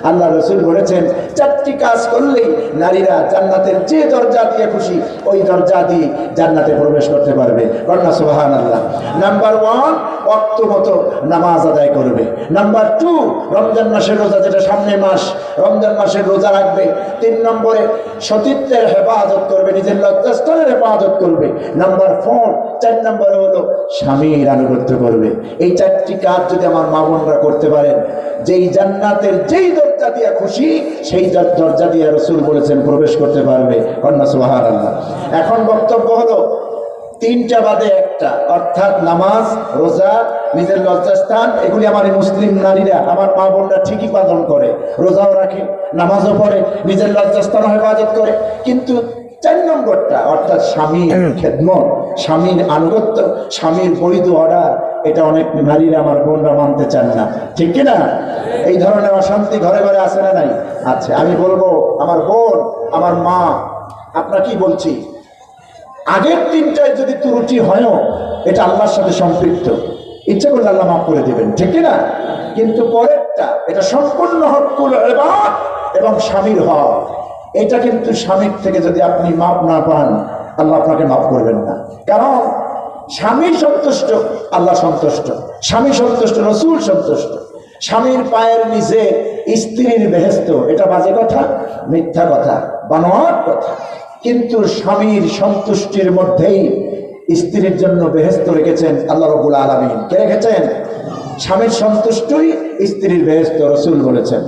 আল্লাহ রাসূল বলেছেন চারটি কাজ করলেই নারীরা জান্নাতের যে দরজা দিয়ে খুশি ওই দরজা দিয়ে জান্নাতে প্রবেশ করতে পারবে। কন্যা সুবহানাল্লাহ। নাম্বার 1, ওয়াক্ত মতো নামাজ আদায় করবে। নাম্বার 2, রমজান মাসের রোজা, যেটা সামনে মাস, রমজান মাসের রোজা রাখবে। 3 নম্বরে সতীত্বের হেফাজত করবে, নিজের লজ্জাস্থানের হেফাজত করবে। নাম্বার 4 নম্বরে হলো স্বামীর আনুগত্য করবে। এই 4টি কাজ যদি আমার মা বোনরা করতে পারেন, যেই জান্নাতের যেই দরজা দিয়ে খুশি সেই দরজা দিয়ে রাসূল বলেছেন প্রবেশ করতে পারবে। কন্যা সুবহানাল্লাহ। এখন বক্তব্য হলো 3টা বাদে 1টা, অর্থাৎ নামাজ, রোজা, নিজের লজ্জাস্থান, এগুলি আমার মুসলিম নারীরা, আমার মা বোনরা ঠিকই পালন করে, রোজাও রাখে, নামাজও পড়ে, নিজের লজ্জাস্থানও হেফাজত করে। কিন্তু 4 নম্বরটা, অর্থাৎ স্বামীর খেদমত, স্বামীর আনুগত্য, স্বামীর বৈধ অর্ডার, এটা অনেক নারীরা আমার বোনরা মানতে চান না, ঠিক কিনা? এই ধরনের অশান্তি ঘরে ঘরে আছে না নাই? আচ্ছা, আমি বলবো আমার বোন, আমার মা, আপনারা কি বলছি, আগের 3টায় যদি ত্রুটি হয়ও এটা আল্লাহর সাথে সম্পৃক্ত, ইচ্ছে করলে আল্লাহ মাফ করে দিবেন, ঠিক কিনা? কিন্তু পরেরটা, এটা সম্পূর্ণ হকুল ইবাদ এবং স্বামীর হক, এটা কিন্তু স্বামীর থেকে যদি আপনি মাফ না পান, আল্লাহ আপনাকে মাফ করবেন না। কারণ স্বামী সন্তুষ্ট, আল্লাহ সন্তুষ্ট, স্বামী সন্তুষ্ট, রাসূল সন্তুষ্ট। স্বামীর পায়ের নিচে স্ত্রীর বেহেশত, এটা বাজে কথা, মিথ্যা কথা, বানোয়াট কথা। কিন্তু স্বামীর সন্তুষ্টির মধ্যেই স্ত্রীর জন্য বেহেশত রেখেছেন আল্লাহ রাব্বুল আলামিন। কে রেখেছেন? স্বামীর সন্তুষ্টই স্ত্রীর বেহেশত, রাসূল বলেছেন।